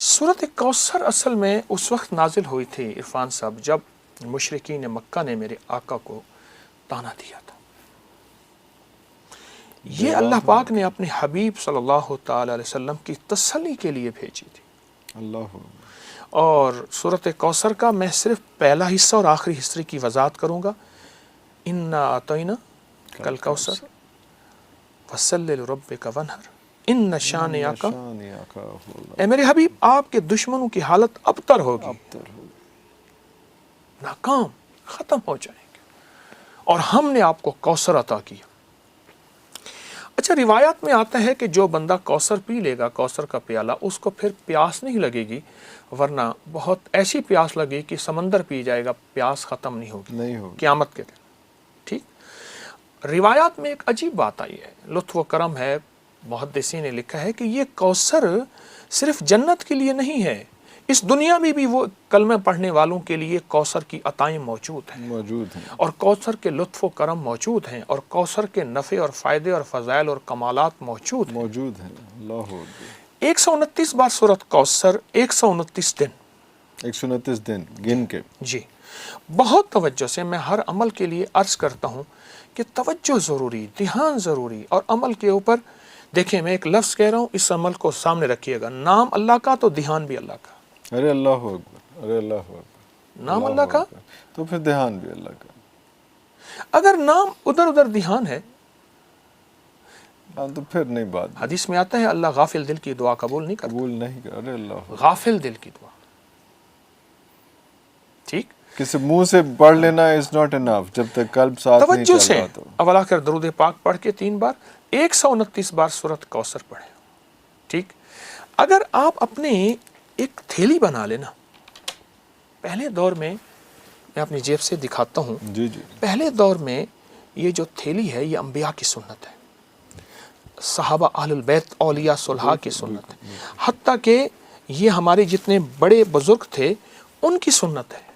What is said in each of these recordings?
सूरत कौसर असल में उस वक्त नाजिल हुई थी इरफान साहब जब मुशरिकीन मक्का ने मेरे आका को ताना दिया था। ये अल्लाह पाक ने अपने हबीब सल्लल्लाहु ताला अलैहि वसल्लम की तसल्ली के लिए भेजी थी। अल्लाह। और सूरत कौसर का मैं सिर्फ पहला हिस्सा और आखिरी हिस्से की वजाहत करूँगा। इन्ना आतैना कल कौसर फसल्लि लिरब्बिका वन्हर इन्न शानिअका। ए मेरे हबीब, आपके दुश्मनों की हालत अबतर होगी, नाकाम, खत्म हो जाएंगे, और हमने आपको कौसर अता किया। अच्छा, रिवायत में आता है कि जो बंदा कौसर पी लेगा, कौसर का प्याला, उसको फिर प्यास नहीं लगेगी, वरना बहुत ऐसी प्यास लगेगी कि समंदर पी जाएगा, प्यास खत्म नहीं होगी क़यामत के दिन। ठीक। रिवायत में एक अजीब बात आई है, लुत्फ़ व करम है, मुहद्दिसीन ने लिखा है कि ये कौसर सिर्फ जन्नत के लिए नहीं है, इस दुनिया में भी वो कलमे पढ़ने वालों के लिए कौसर की अताएं मौजूद हैं और कौसर के लुत्फ़ व करम मौजूद हैं और कौसर के नफ़े और फ़ायदे और फ़ज़ाइल और कमालात मौजूद हैं। 129 बार सूरत कौसर, 129 दिन, 129 दिन गिन के। जी, बहुत तवज्जो से मैं हर अमल के लिए अर्ज़ करता हूँ कि तवज्जो ज़रूरी, ध्यान ज़रूरी, और अमल के ऊपर देखिए, मैं एक लफ्ज़ कह रहा हूँ, इस अमल को सामने रखिएगा, नाम अल्लाह का तो ध्यान भी अल्लाह का। अरे अल्लाह अकबर, अरे अल्लाह अकबर, नाम अल्लाह का तो फिर ध्यान भी अल्लाह का। अगर नाम उधर उधर ध्यान है तो फिर नहीं बात। हदीस में आता है अल्लाह गाफिल दिल की दुआ कबूल नहीं करता। अरे अल्लाह, गाफिल दिल की दुआ। ठीक, किसी मुंह से पढ़ लेना इज नॉट इनफ जब तक कल्ब साथ नहीं चल रहा। तो अवला कर दरूद पाक पढ़ के 3 बार, 129 बार सूरत कौसर पढ़े। ठीक। अगर आप अपने एक थैली बना लेना, पहले दौर में, मैं अपनी जेब से दिखाता हूँ, जी जी, पहले दौर में ये जो थैली है ये अंबिया की सुन्नत है, सहाबा अहलुल बैत औलिया सुलहा की सुन्नत है, हत्ता कि ये हमारे जितने बड़े बुजुर्ग थे उनकी सुन्नत है।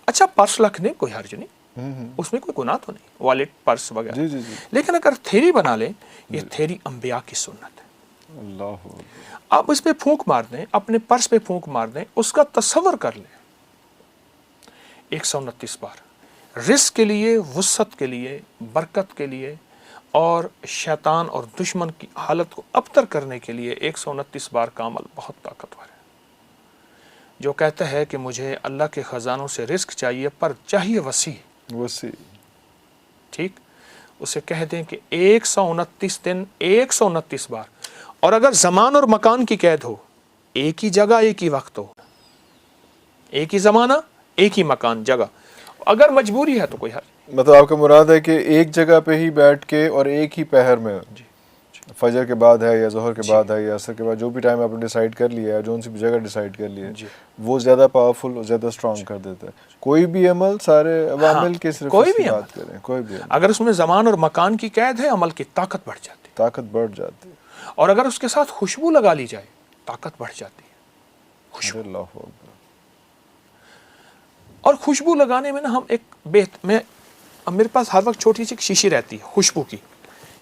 अच्छा, पर्स रखने कोई हर्ज नहीं, उसमें कोई गुनाह तो नहीं, वॉलेट, पर्स वगैरह, लेकिन अगर थैली बना लें, ये थैली अंबिया की सुन्नत है। अल्लाह। आप इस पे फूंक मार दें, अपने पर्स पे फूंक मार दें, उसका तस्वर कर लें 129 बार, रिस्क के लिए, वुसअत के लिए, बरकत के लिए, और शैतान और दुश्मन की हालत को अबतर करने के लिए 129 बार का अमल बहुत ताकतवर है। जो कहता है कि मुझे अल्लाह के ख़जानों से रिस्क चाहिए पर चाहिए वसी, ठीक, उसे कह दें कि 129 दिन, 129 बार, और अगर ज़मान और मकान की कैद हो, एक ही जगह एक ही वक्त हो, एक ही ज़माना एक ही मकान जगह, अगर मजबूरी है तो कोई हर्ज। मतलब आपका मुराद है कि एक जगह पे ही बैठ के और एक ही पहर में, फजर के बाद है या ज़ोहर के बाद है या असर के बाद, जो भी टाइम आपने डिसाइड कर लिया है, जो सी भी जगह डिसाइड कर लिया है, वो ज़्यादा पावरफुल और ज़्यादा स्ट्रॉन्ग कर देता है। कोई भी अमल, सारे अवामिल के सिर्फ कोई भी बात करें, कोई भी अमल, अगर उसमें ज़मान और मकान की कैद है, अमल की ताकत बढ़ जाती है, ताकत बढ़ जाती है। और अगर उसके साथ खुशबू लगा ली जाए, ताकत बढ़ जाती है, खुशबू। और खुशबू लगाने में ना हम एक मैं, अब मेरे पास हर वक्त छोटी सी शीशी रहती है खुशबू की,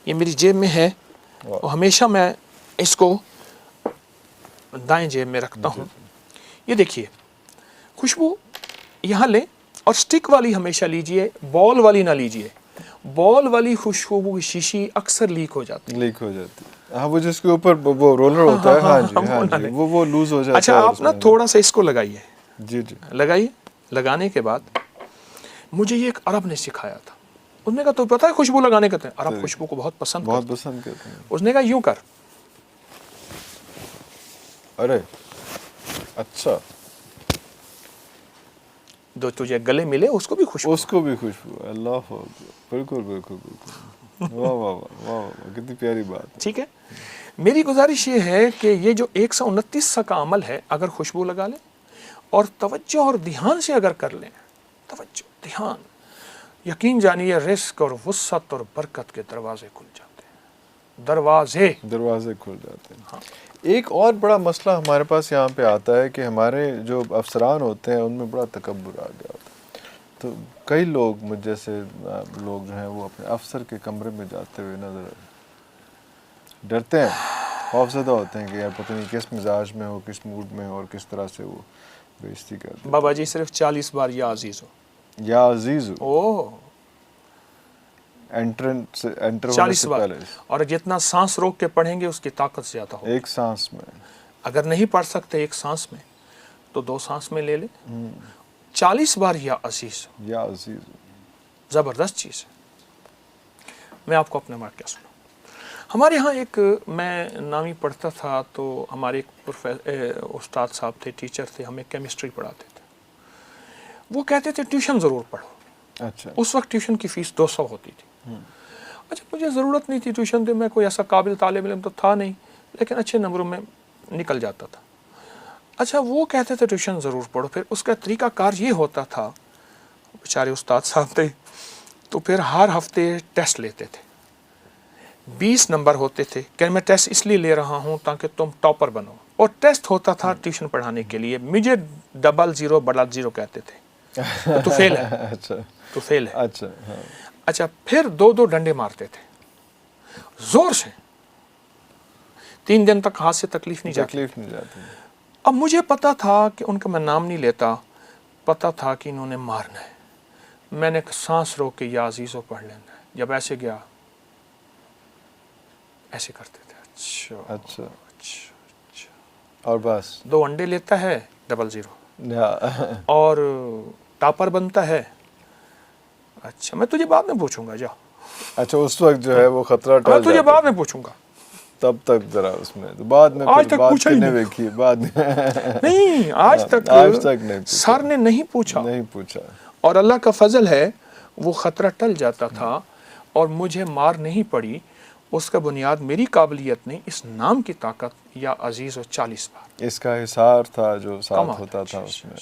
ये मेरी जेब में है, और हमेशा मैं इसको दाएं जेब में रखता हूँ। ये देखिए, खुशबू यहाँ लें, और स्टिक वाली हमेशा लीजिए, बॉल वाली ना लीजिए। बॉल वाली खुशबू की शीशी अक्सर लीक हो जाती है। हाँ, वो जिसके ऊपर वो रोलर होता है, हाँ जी, वो लूज हो जाता है। अच्छा, आप ना थोड़ा सा इसको लगाइए, जी, लगाइए। लगाने के बाद मुझे ये एक अरब ने सिखाया था, उसने कहा तो पता है खुशबू लगाने का, अरब खुशबू को बहुत पसंद करते हैं। उसने कहा यूं कर, अरे अच्छा, जो तुझे गले मिले उसको भी खुशबू, अल्लाह, बिल्कुल, वाह वाह वाह, कितनी प्यारी बात। ठीक है, मेरी गुजारिश ये है कि ये जो 129 का अमल है, अगर खुशबू लगा लें और तवज्जो और ध्यान से अगर कर लें, तवज्जो, ध्यान, यकीन जानिए रिस्क और वुसअत और बरकत के दरवाजे खुल जाते हैं, दरवाजे खुल जाते हैं। हाँ। एक और बड़ा मसला हमारे पास यहाँ पे आता है कि हमारे जो अफसरान होते हैं उनमें बड़ा तकब्बुर आ गया होता है। तो कई लोग, मुझ जैसे लोग जो हैं, वो अपने अफसर के कमरे में जाते हुए नजर डरते हैं خوفزدہ ہوتے ہیں کہ یار پتہ نہیں کس مزاج میں ہو, کس موڈ میں ہو اور کس طرح سے وہ بےعزتی کرتے. بابا جی صرف 40 بار یا عزیز ہو. یا عزیز ہو اوہ انٹر ہونے 40 سے بار, پہلے اور جتنا سانس روک کے پڑھیں گے اس کی طاقت زیادہ ہو. ایک سانس میں. اگر نہیں پڑھ سکتے ایک سانس میں تو 2 سانس میں لے لیں. 40 بار یا عزیز ہو, یا عزیز ہو. زبردست چیز ہے. میں آپ کو اپنے واقعہ سناؤں. ہمارے ہاں ایک, میں نامی پڑھتا تھا تو ہمارے ایک استاد صاحب تھے, ٹیچر تھے, ہمیں کیمسٹری پڑھاتے تھے. وہ کہتے تھے ٹیوشن ضرور پڑھو. اچھا. اس وقت ٹیوشن کی فیس 200 ہوتی تھی. اچھا مجھے ضرورت نہیں تھی ٹیوشن دے, میں کوئی ایسا قابل طالب علم تو تھا نہیں, لیکن اچھے نمبروں میں نکل جاتا تھا. اچھا وہ کہتے تھے ٹیوشن ضرور پڑھو. پھر اس کا طریقہ کار یہ ہوتا تھا, بیچارے استاد صاحب تھے, تو پھر ہر ہفتے ٹیسٹ لیتے تھے. 20 نمبر ہوتے تھے کہ میں ٹیسٹ اس لیے لے رہا ہوں تاکہ تم ٹاپر بنو. اور ٹیسٹ ہوتا تھا ٹیوشن پڑھانے کے لیے. مجھے 00 کہتے تھے تو فیل ہے. اچھا تو فیل ہے. اچھا. ہاں. اچھا پھر 2 ڈنڈے مارتے تھے زور سے. 3 دن تک ہاتھ سے تکلیف نہیں جاتی. تکلیف نہیں جاتی. اب مجھے پتا تھا کہ ان کا میں نام نہیں لیتا, پتا تھا کہ انہوں نے مارنا ہے. میں نے سانس روک کے یا عزیزو پڑھ لینا ہے. جب ایسے گیا ایسے کرتے تھے. اچھا اچھا. اچھا. اور بس 2 انڈے لیتا ہے 00 یا. اور ٹاپر بنتا ہے. اچھا میں تجھے بعد میں پوچھوں گا, جا. اچھا اس وقت جو ہے وہ خطرہ میں ٹل تجھے جاتا. بعد میں پوچھوں گا. تب تک ذرا اس میں تو بعد میں آج پھر تک بات پوچھا ہی کرنے نہیں. دیکھی بعد میں نہیں آج تک نہیں پوچھا. سر نے نہیں پوچھا. نہیں پوچھا. اور اللہ کا فضل ہے وہ خطرہ ٹل جاتا تھا اور مجھے مار نہیں پڑی. اس کا بنیاد میری قابلیت نہیں, اس نام کی طاقت یا عزیز و 40 بار. اس کا حصار تھا جو ساتھ کمال ہوتا ہے. تھا اس میں.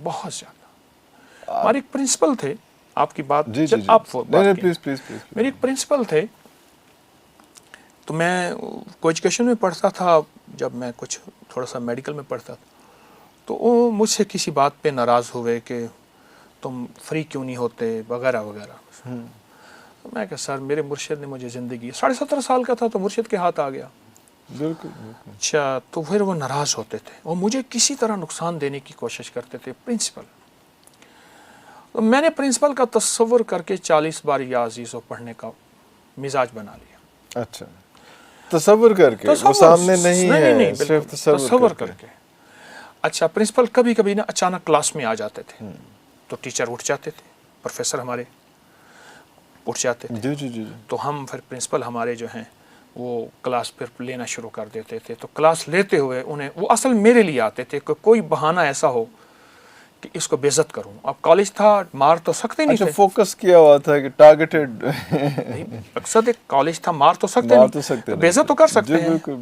بہت زیادہ. ہمارے ایک پرنسپل تھے, آپ کی بات جی جی جی. آپ نہیں پلیز پلیز پلیز. میرے ایک پرنسپل تھے, تو میں کو ایجوکیشن میں پڑھتا تھا. جب میں کچھ تھوڑا سا میڈیکل میں پڑھتا تھا تو وہ مجھ سے کسی بات پہ ناراض ہوئے کہ تم فری کیوں نہیں ہوتے وغیرہ وغیرہ. میں کہ سر میرے مرشد نے مجھے زندگی 17.5 سال کا تھا تو مرشد کے ہاتھ آ گیا. بالکل. اچھا تو پھر وہ ناراض ہوتے تھے, وہ مجھے کسی طرح نقصان دینے کی کوشش کرتے تھے. پرنسپل, تو میں نے پرنسپل کا تصور کر کے 40 بار یا عزیزو پڑھنے کا مزاج بنا لیا. اچھا تصور کر کے, وہ سامنے نہیں ہے, صرف تصور کر کے. اچھا پرنسپل کبھی کبھی نا اچانک کلاس میں آ جاتے تھے تو ٹیچر اٹھ جاتے تھے, پروفیسر ہمارے اٹھ جاتے تھے. جی جی جی. تو ہم پھر پرنسپل ہمارے جو ہیں وہ کلاس پھر لینا شروع کر دیتے تھے. تو کلاس لیتے ہوئے انہیں وہ اصل میرے لیے آتے تھے کہ کوئی بہانہ ایسا ہو کہ اس کو بے عزت کروں. اب کالج تھا, مار تو سکتے نہیں اچھا تھے. فوکس کیا ہوا تھا کہ ٹارگیٹڈ. مقصد ایک کالج تھا, مار تو سکتے مار نہیں, تو سکتے بے عزت تو کر سکتے ہیں. بالکل.